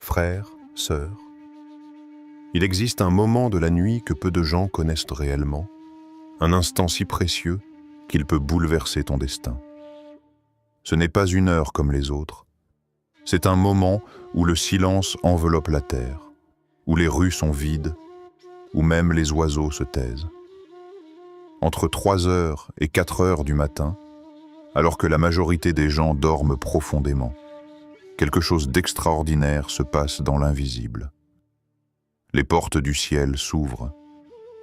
frères, sœurs. Il existe un moment de la nuit que peu de gens connaissent réellement, un instant si précieux qu'il peut bouleverser ton destin. Ce n'est pas une heure comme les autres, c'est un moment où le silence enveloppe la terre, où les rues sont vides, où même les oiseaux se taisent. Entre 3 heures et 4 heures du matin, alors que la majorité des gens dorment profondément, quelque chose d'extraordinaire se passe dans l'invisible. Les portes du ciel s'ouvrent,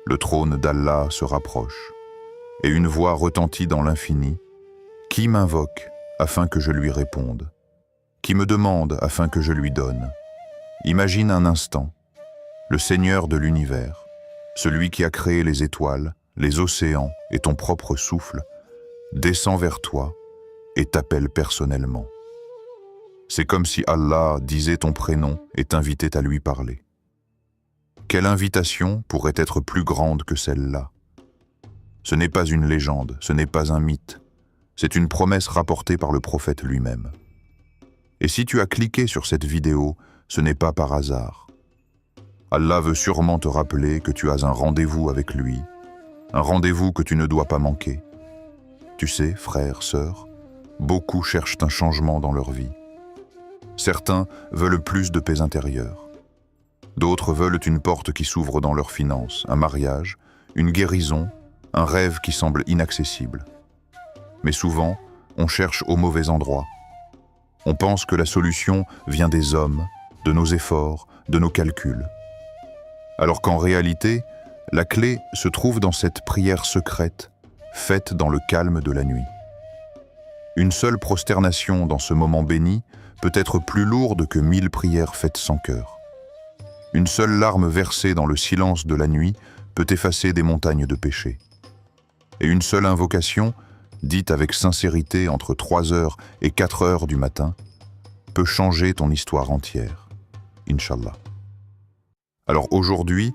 le trône d'Allah se rapproche, et une voix retentit dans l'infini. Qui m'invoque afin que je lui réponde? Qui me demande afin que je lui donne? Imagine un instant, le Seigneur de l'univers, celui qui a créé les étoiles, les océans et ton propre souffle, descend vers toi et t'appelle personnellement. C'est comme si Allah disait ton prénom et t'invitait à lui parler. Quelle invitation pourrait être plus grande que celle-là? Ce n'est pas une légende, ce n'est pas un mythe, c'est une promesse rapportée par le prophète lui-même. Et si tu as cliqué sur cette vidéo, ce n'est pas par hasard. Allah veut sûrement te rappeler que tu as un rendez-vous avec lui, un rendez-vous que tu ne dois pas manquer. Tu sais, frères, sœurs, beaucoup cherchent un changement dans leur vie. Certains veulent plus de paix intérieure. D'autres veulent une porte qui s'ouvre dans leurs finances, un mariage, une guérison, un rêve qui semble inaccessible. Mais souvent, on cherche au mauvais endroit. On pense que la solution vient des hommes, de nos efforts, de nos calculs. Alors qu'en réalité, la clé se trouve dans cette prière secrète, faite dans le calme de la nuit. Une seule prosternation dans ce moment béni peut être plus lourde que 1000 prières faites sans cœur. Une seule larme versée dans le silence de la nuit peut effacer des montagnes de péché. Et une seule invocation, dite avec sincérité entre 3 heures et 4 heures du matin, peut changer ton histoire entière. Inch'Allah. Alors aujourd'hui,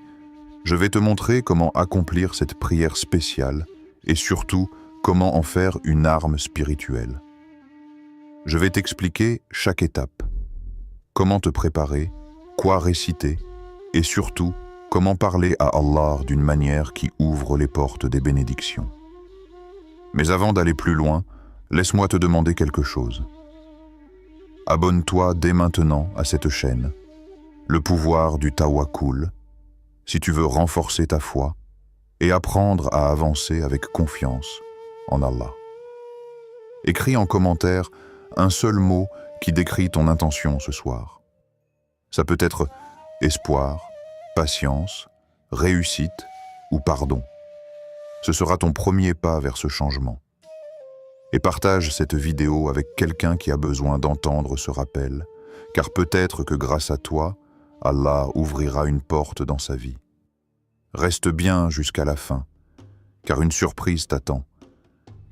je vais te montrer comment accomplir cette prière spéciale et surtout comment en faire une arme spirituelle. Je vais t'expliquer chaque étape. Comment te préparer, quoi réciter et surtout comment parler à Allah d'une manière qui ouvre les portes des bénédictions. Mais avant d'aller plus loin, laisse-moi te demander quelque chose. Abonne-toi dès maintenant à cette chaîne, le pouvoir du tawakkul, si tu veux renforcer ta foi et apprendre à avancer avec confiance en Allah. Écris en commentaire un seul mot qui décrit ton intention ce soir. Ça peut être espoir, patience, réussite ou pardon. Ce sera ton premier pas vers ce changement. Et partage cette vidéo avec quelqu'un qui a besoin d'entendre ce rappel, car peut-être que grâce à toi, Allah ouvrira une porte dans sa vie. Reste bien jusqu'à la fin, car une surprise t'attend,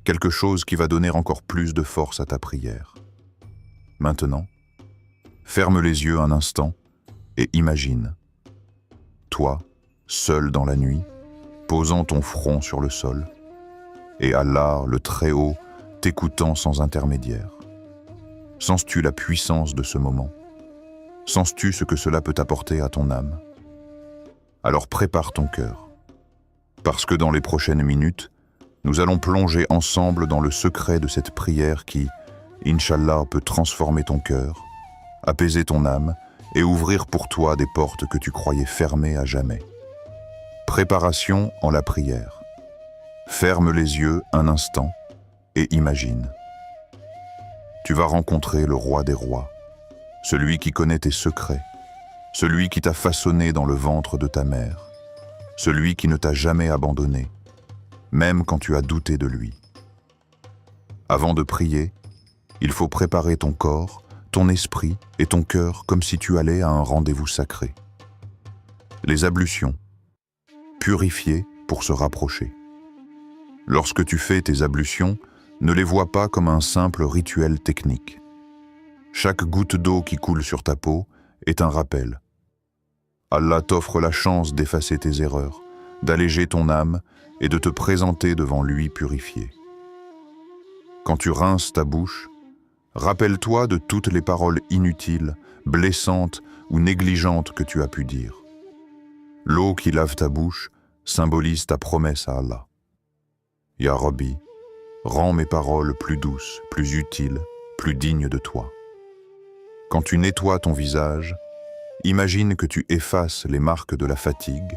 quelque chose qui va donner encore plus de force à ta prière. Maintenant, ferme les yeux un instant et imagine. Toi, seul dans la nuit, posant ton front sur le sol, et Allah, le Très-Haut, t'écoutant sans intermédiaire. Sens-tu la puissance de ce moment? Sens-tu ce que cela peut apporter à ton âme? Alors prépare ton cœur, parce que dans les prochaines minutes, nous allons plonger ensemble dans le secret de cette prière qui, Inch'Allah, peut transformer ton cœur, apaiser ton âme et ouvrir pour toi des portes que tu croyais fermées à jamais. Préparation en la prière. Ferme les yeux un instant et imagine. Tu vas rencontrer le roi des rois, celui qui connaît tes secrets, celui qui t'a façonné dans le ventre de ta mère, celui qui ne t'a jamais abandonné, même quand tu as douté de lui. Avant de prier, il faut préparer ton corps, ton esprit et ton cœur comme si tu allais à un rendez-vous sacré. Les ablutions. Purifier pour se rapprocher. Lorsque tu fais tes ablutions, ne les vois pas comme un simple rituel technique. Chaque goutte d'eau qui coule sur ta peau est un rappel. Allah t'offre la chance d'effacer tes erreurs, d'alléger ton âme et de te présenter devant lui purifié. Quand tu rinces ta bouche, rappelle-toi de toutes les paroles inutiles, blessantes ou négligente que tu as pu dire. L'eau qui lave ta bouche symbolise ta promesse à Allah. Ya Rabbi, rends mes paroles plus douces, plus utiles, plus dignes de toi. Quand tu nettoies ton visage, imagine que tu effaces les marques de la fatigue,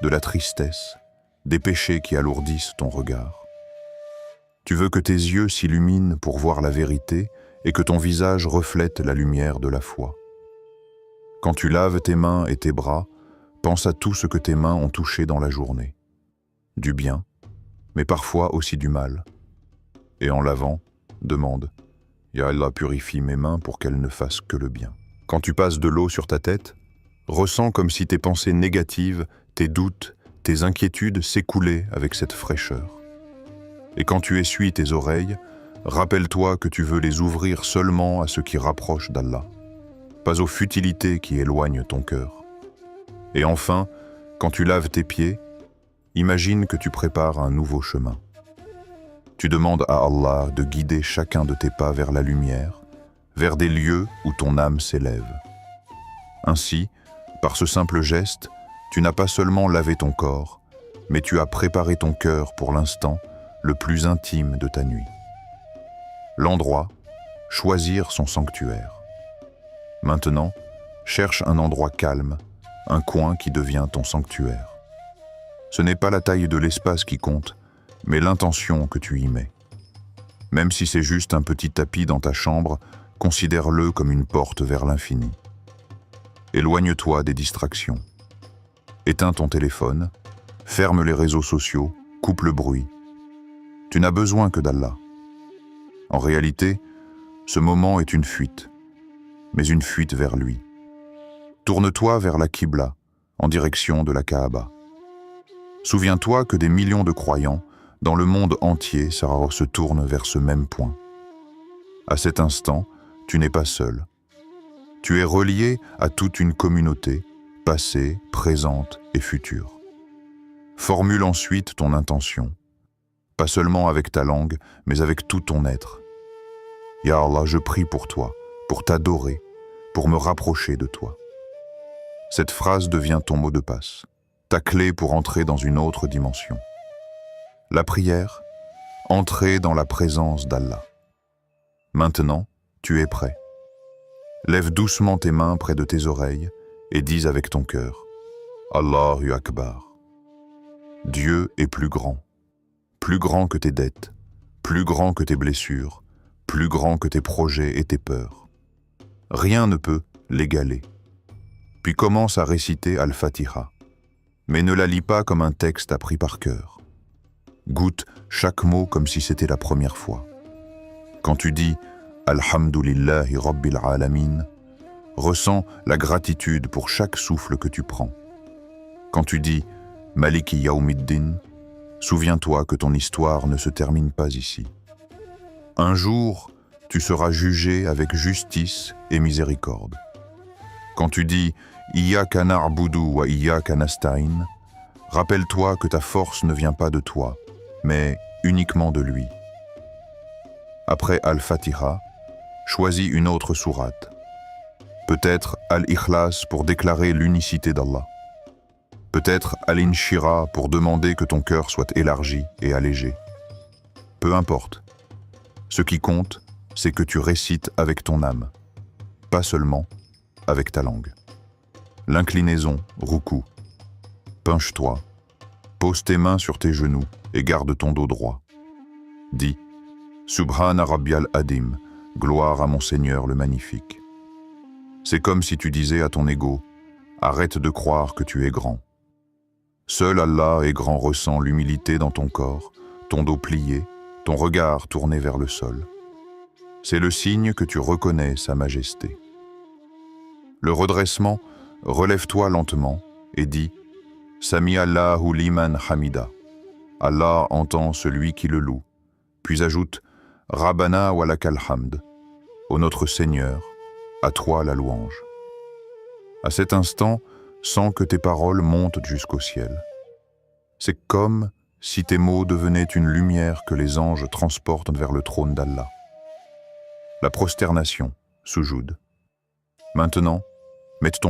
de la tristesse, des péchés qui alourdissent ton regard. Tu veux que tes yeux s'illuminent pour voir la vérité et que ton visage reflète la lumière de la foi. Quand tu laves tes mains et tes bras, pense à tout ce que tes mains ont touché dans la journée. Du bien, mais parfois aussi du mal. Et en lavant, demande « Ya Allah, purifie mes mains pour qu'elles ne fassent que le bien ». Quand tu passes de l'eau sur ta tête, ressens comme si tes pensées négatives, tes doutes, tes inquiétudes s'écoulaient avec cette fraîcheur. Et quand tu essuies tes oreilles, rappelle-toi que tu veux les ouvrir seulement à ce qui rapproche d'Allah, pas aux futilités qui éloignent ton cœur. Et enfin, quand tu laves tes pieds, imagine que tu prépares un nouveau chemin. Tu demandes à Allah de guider chacun de tes pas vers la lumière, vers des lieux où ton âme s'élève. Ainsi, par ce simple geste, tu n'as pas seulement lavé ton corps, mais tu as préparé ton cœur pour l'instant le plus intime de ta nuit. L'endroit, choisir son sanctuaire. Maintenant, cherche un endroit calme, un coin qui devient ton sanctuaire. Ce n'est pas la taille de l'espace qui compte, mais l'intention que tu y mets. Même si c'est juste un petit tapis dans ta chambre, considère-le comme une porte vers l'infini. Éloigne-toi des distractions. Éteins ton téléphone, ferme les réseaux sociaux, coupe le bruit. Tu n'as besoin que d'Allah. En réalité, ce moment est une fuite, mais une fuite vers lui. Tourne-toi vers la Qibla, en direction de la Kaaba. Souviens-toi que des millions de croyants, dans le monde entier, se tournent vers ce même point. À cet instant, tu n'es pas seul. Tu es relié à toute une communauté, passée, présente et future. Formule ensuite ton intention, pas seulement avec ta langue, mais avec tout ton être. Ya Allah, je prie pour toi, pour t'adorer, pour me rapprocher de toi. Cette phrase devient ton mot de passe, ta clé pour entrer dans une autre dimension. La prière, entrer dans la présence d'Allah. Maintenant, tu es prêt. Lève doucement tes mains près de tes oreilles et dis avec ton cœur « Allahu Akbar ». Dieu est plus grand que tes dettes, plus grand que tes blessures, plus grand que tes projets et tes peurs. Rien ne peut l'égaler. Puis commence à réciter Al-Fatiha, mais ne la lis pas comme un texte appris par cœur. Goûte chaque mot comme si c'était la première fois. Quand tu dis « Alhamdulillahi Rabbil Alamin », ressens la gratitude pour chaque souffle que tu prends. Quand tu dis « Maliki Yawmiddin », souviens-toi que ton histoire ne se termine pas ici. Un jour, tu seras jugé avec justice et miséricorde. Quand tu dis « Iyyaka na'budu wa iyyaka nasta'in », rappelle-toi que ta force ne vient pas de toi, mais uniquement de lui. Après Al-Fatiha, choisis une autre sourate. Peut-être Al-Ikhlas pour déclarer l'unicité d'Allah. Peut-être Al-Inshira pour demander que ton cœur soit élargi et allégé. Peu importe. Ce qui compte, c'est que tu récites avec ton âme, pas seulement avec ta langue. L'inclinaison, ruku. Penche-toi, pose tes mains sur tes genoux et garde ton dos droit. Dis « Subhana Rabbiyal Adim », gloire à mon Seigneur le Magnifique. C'est comme si tu disais à ton ego « Arrête de croire que tu es grand ». Seul Allah est grand ressent l'humilité dans ton corps, ton dos plié, ton regard tourné vers le sol. C'est le signe que tu reconnais sa majesté. Le redressement, relève-toi lentement et dis « Sami Allahu liman hamida ». Allah entend celui qui le loue. Puis ajoute « Rabbana wa lakal hamd ». Ô notre Seigneur, à toi la louange. À cet instant, sens que tes paroles montent jusqu'au ciel. C'est comme si tes mots devenaient une lumière que les anges transportent vers le trône d'Allah. La prosternation, soujoud. Maintenant, Mette ton